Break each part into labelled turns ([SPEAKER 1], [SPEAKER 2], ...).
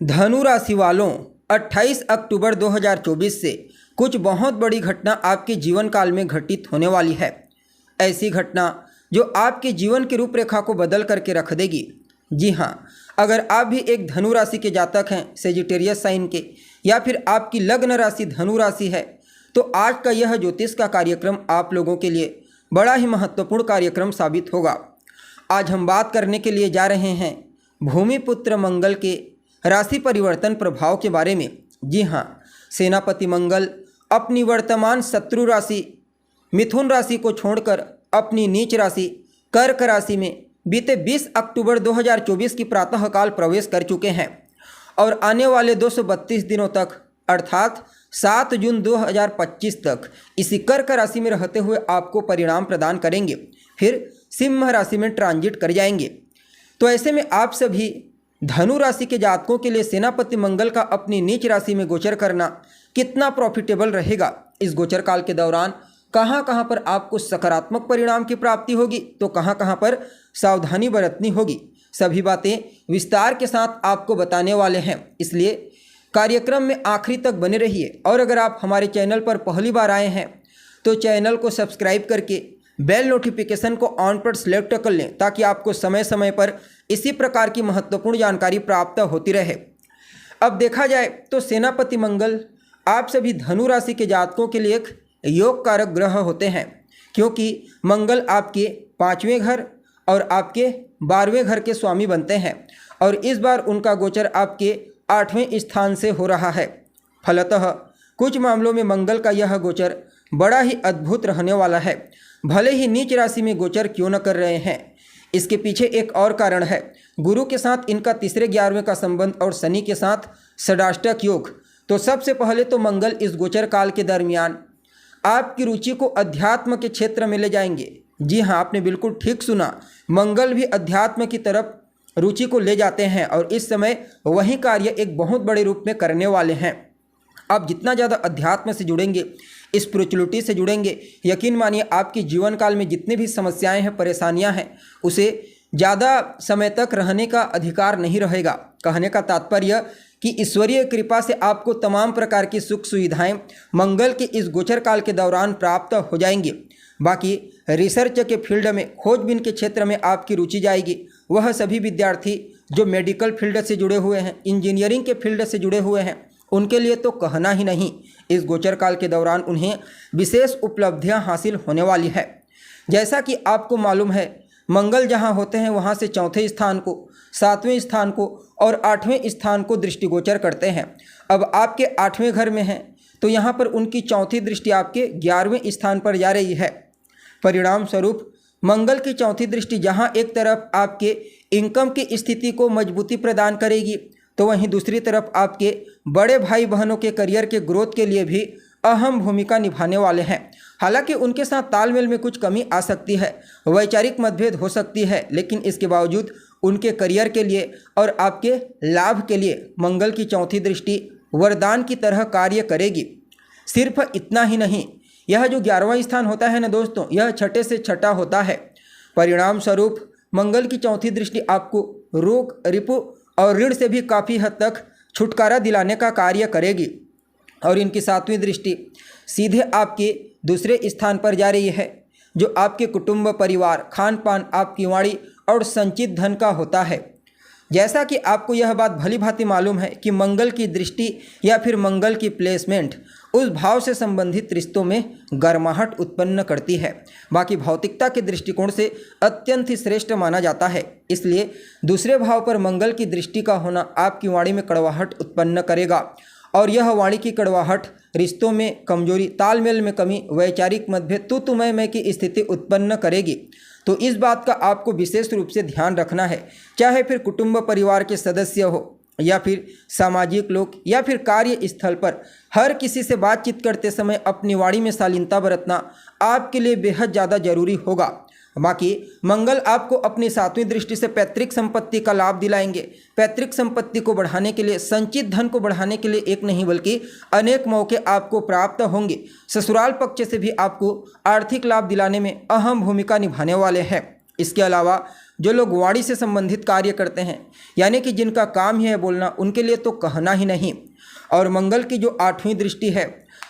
[SPEAKER 1] धनु राशि वालों, 28 अक्टूबर 2024 से कुछ बहुत बड़ी घटना आपके जीवन काल में घटित होने वाली है। ऐसी घटना जो आपके जीवन की रूपरेखा को बदल करके रख देगी। जी हाँ, अगर आप भी एक धनु राशि के जातक हैं, सेजिटेरियस साइन के, या फिर आपकी लग्न राशि धनु राशि है, तो आज का यह ज्योतिष का कार्यक्रम आप लोगों के लिए बड़ा ही महत्वपूर्ण कार्यक्रम साबित होगा। आज हम बात करने के लिए जा रहे हैं भूमिपुत्र मंगल के राशि परिवर्तन प्रभाव के बारे में। जी हाँ, सेनापति मंगल अपनी वर्तमान शत्रु राशि मिथुन राशि को छोड़कर अपनी नीच राशि कर्क राशि में बीते 20 अक्टूबर 2024 की प्रातःकाल प्रवेश कर चुके हैं और आने वाले 232 दिनों तक अर्थात 7 जून 2025 तक इसी कर्क राशि में रहते हुए आपको परिणाम प्रदान करेंगे, फिर सिंह राशि में ट्रांजिट कर जाएंगे। तो ऐसे में आप सभी धनु राशि के जातकों के लिए सेनापति मंगल का अपनी नीच राशि में गोचर करना कितना प्रॉफिटेबल रहेगा, इस गोचर काल के दौरान कहाँ कहाँ पर आपको सकारात्मक परिणाम की प्राप्ति होगी तो कहाँ कहाँ पर सावधानी बरतनी होगी, सभी बातें विस्तार के साथ आपको बताने वाले हैं। इसलिए कार्यक्रम में आखिरी तक बने रहिए और अगर आप हमारे चैनल पर पहली बार आए हैं तो चैनल को सब्सक्राइब करके बेल नोटिफिकेशन को ऑन पर सेलेक्ट कर लें ताकि आपको समय समय पर इसी प्रकार की महत्वपूर्ण जानकारी प्राप्त होती रहे। अब देखा जाए तो सेनापति मंगल आप सभी धनु राशि के जातकों के लिए एक योग कारक ग्रह होते हैं, क्योंकि मंगल आपके 5वें घर और आपके 12वें घर के स्वामी बनते हैं और इस बार उनका गोचर आपके 8वें स्थान से हो रहा है। फलतः कुछ मामलों में मंगल का यह गोचर बड़ा ही अद्भुत रहने वाला है, भले ही नीच राशि में गोचर क्यों न कर रहे हैं। इसके पीछे एक और कारण है, गुरु के साथ इनका तीसरे 11वें का संबंध और शनि के साथ षडाष्टक योग। तो सबसे पहले तो मंगल इस गोचर काल के दरमियान आपकी रुचि को अध्यात्म के क्षेत्र में ले जाएंगे। जी हाँ, आपने बिल्कुल ठीक सुना, मंगल भी अध्यात्म की तरफ रुचि को ले जाते हैं और इस समय वही कार्य एक बहुत बड़े रूप में करने वाले हैं। आप जितना ज़्यादा अध्यात्म से जुड़ेंगे, स्पिरिचुअलिटी से जुड़ेंगे, यकीन मानिए आपके जीवन काल में जितनी भी समस्याएं हैं, परेशानियां हैं, उसे ज़्यादा समय तक रहने का अधिकार नहीं रहेगा। कहने का तात्पर्य कि ईश्वरीय कृपा से आपको तमाम प्रकार की सुख सुविधाएं मंगल के इस गोचर काल के दौरान प्राप्त हो जाएंगी। बाकी रिसर्च के फील्ड में, खोजबीन के क्षेत्र में आपकी रुचि जाएगी। वह सभी विद्यार्थी जो मेडिकल फील्ड से जुड़े हुए हैं, इंजीनियरिंग के फील्ड से जुड़े हुए हैं, उनके लिए तो कहना ही नहीं, इस गोचर काल के दौरान उन्हें विशेष उपलब्धियां हासिल होने वाली है। जैसा कि आपको मालूम है, मंगल जहां होते हैं वहां से चौथे स्थान को, 7वें स्थान को और 8वें स्थान को दृष्टिगोचर करते हैं। अब आपके 8वें घर में हैं तो यहाँ पर उनकी चौथी दृष्टि आपके 11वें स्थान पर जा रही है। परिणाम स्वरूप मंगल की चौथी दृष्टि जहाँ एक तरफ आपके इनकम की स्थिति को मजबूती प्रदान करेगी तो वहीं दूसरी तरफ आपके बड़े भाई बहनों के करियर के ग्रोथ के लिए भी अहम भूमिका निभाने वाले हैं। हालांकि उनके साथ तालमेल में कुछ कमी आ सकती है, वैचारिक मतभेद हो सकती है, लेकिन इसके बावजूद उनके करियर के लिए और आपके लाभ के लिए मंगल की चौथी दृष्टि वरदान की तरह कार्य करेगी। सिर्फ इतना ही नहीं, यह जो 11वां स्थान होता है ना दोस्तों, यह छठे से छठा होता है। परिणाम स्वरूप मंगल की चौथी दृष्टि आपको रोग, रिपु और ऋण से भी काफ़ी हद तक छुटकारा दिलाने का कार्य करेगी। और इनकी 7वीं दृष्टि सीधे आपके दूसरे स्थान पर जा रही है, जो आपके कुटुंब, परिवार, खान पान, आपकी वाणी और संचित धन का होता है। जैसा कि आपको यह बात भली भांति मालूम है कि मंगल की दृष्टि या फिर मंगल की प्लेसमेंट उस भाव से संबंधित रिश्तों में गर्माहट उत्पन्न करती है। बाकी भौतिकता के दृष्टिकोण से अत्यंत ही श्रेष्ठ माना जाता है। इसलिए दूसरे भाव पर मंगल की दृष्टि का होना आपकी वाणी में कड़वाहट उत्पन्न करेगा और यह वाणी की कड़वाहट रिश्तों में कमजोरी, तालमेल में कमी, वैचारिक मतभेद, तू मैं की स्थिति उत्पन्न करेगी। तो इस बात का आपको विशेष रूप से ध्यान रखना है, चाहे फिर कुटुंब परिवार के सदस्य हो या फिर सामाजिक लोग या फिर कार्य स्थल पर, हर किसी से बातचीत करते समय अपनी वाणी में शालीनता बरतना आपके लिए बेहद ज़्यादा जरूरी होगा। बाकी मंगल आपको अपनी 7वीं दृष्टि से पैतृक संपत्ति का लाभ दिलाएंगे। पैतृक संपत्ति को बढ़ाने के लिए, संचित धन को बढ़ाने के लिए एक नहीं बल्कि अनेक मौके आपको प्राप्त होंगे। ससुराल पक्ष से भी आपको आर्थिक लाभ दिलाने में अहम भूमिका निभाने वाले हैं। इसके अलावा जो लोग वाणी से संबंधित कार्य करते हैं, यानी कि जिनका काम ही है बोलना, उनके लिए तो कहना ही नहीं। और मंगल की जो 8वीं दृष्टि है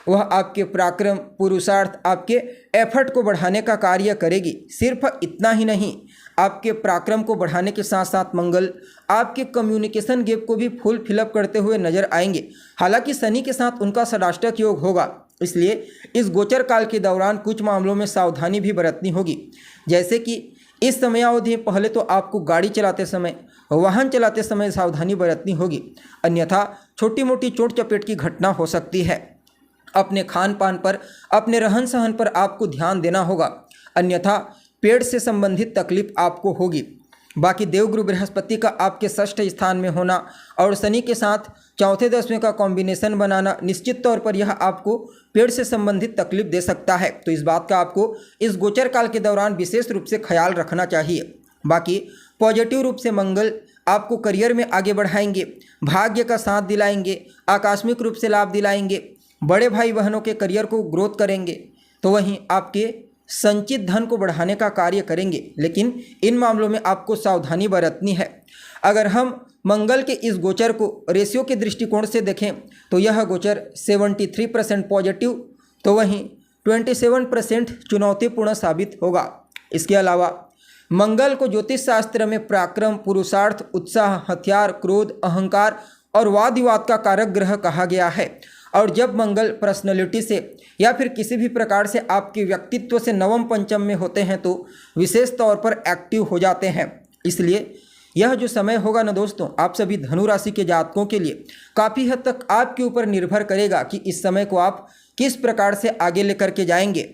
[SPEAKER 1] वह आपके पराक्रम, पुरुषार्थ, आपके एफर्ट को बढ़ाने का कार्य करेगी। सिर्फ इतना ही नहीं, आपके पराक्रम को बढ़ाने के साथ साथ मंगल आपके कम्युनिकेशन गैप को भी फुल फिलअप करते हुए नजर आएंगे। हालांकि शनि के साथ उनका षडाष्टक योग होगा, इसलिए इस गोचर काल के दौरान कुछ मामलों में सावधानी भी बरतनी होगी। जैसे कि इस समयावधि में पहले तो आपको गाड़ी चलाते समय, वाहन चलाते समय सावधानी बरतनी होगी, अन्यथा छोटी मोटी चोट चपेट की घटना हो सकती है। अपने खान पान पर, अपने रहन सहन पर आपको ध्यान देना होगा, अन्यथा पेट से संबंधित तकलीफ आपको होगी। बाकी देवगुरु बृहस्पति का आपके षष्ठ स्थान में होना और शनि के साथ चौथे 10वें का कॉम्बिनेशन बनाना निश्चित तौर पर यह आपको पेट से संबंधित तकलीफ दे सकता है। तो इस बात का आपको इस गोचर काल के दौरान विशेष रूप से ख्याल रखना चाहिए। बाकी पॉजिटिव रूप से मंगल आपको करियर में आगे बढ़ाएंगे, भाग्य का साथ दिलाएंगे, आकस्मिक रूप से लाभ दिलाएंगे, बड़े भाई बहनों के करियर को ग्रोथ करेंगे, तो वहीं आपके संचित धन को बढ़ाने का कार्य करेंगे। लेकिन इन मामलों में आपको सावधानी बरतनी है। अगर हम मंगल के इस गोचर को रेशियो के दृष्टिकोण से देखें तो यह गोचर 73% पॉजिटिव, तो वहीं 27% चुनौतीपूर्ण साबित होगा। इसके अलावा मंगल को ज्योतिष शास्त्र में पराक्रम, पुरुषार्थ, उत्साह, हथियार, क्रोध, अहंकार और वाद विवाद का कारक ग्रह कहा गया है। और जब मंगल पर्सनैलिटी से या फिर किसी भी प्रकार से आपके व्यक्तित्व से नवम पंचम में होते हैं तो विशेष तौर पर एक्टिव हो जाते हैं। इसलिए यह जो समय होगा ना दोस्तों, आप सभी धनु राशि के जातकों के लिए काफ़ी हद तक आपके ऊपर निर्भर करेगा कि इस समय को आप किस प्रकार से आगे लेकर के जाएंगे।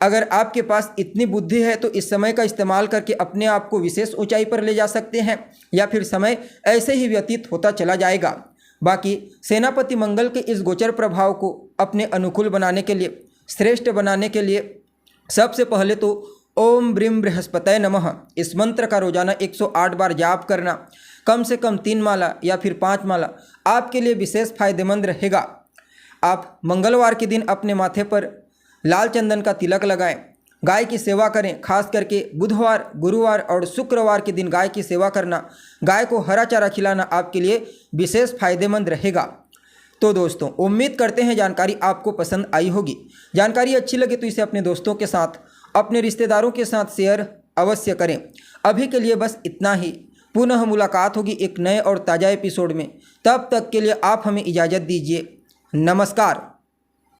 [SPEAKER 1] अगर आपके पास इतनी बुद्धि है तो इस समय का इस्तेमाल करके अपने आप को विशेष ऊंचाई पर ले जा सकते हैं, या फिर समय ऐसे ही व्यतीत होता चला जाएगा। बाकी सेनापति मंगल के इस गोचर प्रभाव को अपने अनुकूल बनाने के लिए, श्रेष्ठ बनाने के लिए सबसे पहले तो ओम ब्रीम बृहस्पतये नमः इस मंत्र का रोजाना 108 बार जाप करना, कम से कम 3 माला या फिर 5 माला आपके लिए विशेष फायदेमंद रहेगा। आप मंगलवार के दिन अपने माथे पर लाल चंदन का तिलक लगाएं, गाय की सेवा करें। खास करके बुधवार, गुरुवार और शुक्रवार के दिन गाय की सेवा करना, गाय को हरा चारा खिलाना आपके लिए विशेष फायदेमंद रहेगा। तो दोस्तों, उम्मीद करते हैं जानकारी आपको पसंद आई होगी। जानकारी अच्छी लगे तो इसे अपने दोस्तों के साथ, अपने रिश्तेदारों के साथ शेयर अवश्य करें। अभी के लिए बस इतना ही। पुनः मुलाकात होगी एक नए और ताज़ा एपिसोड में। तब तक के लिए आप हमें इजाज़त दीजिए। नमस्कार।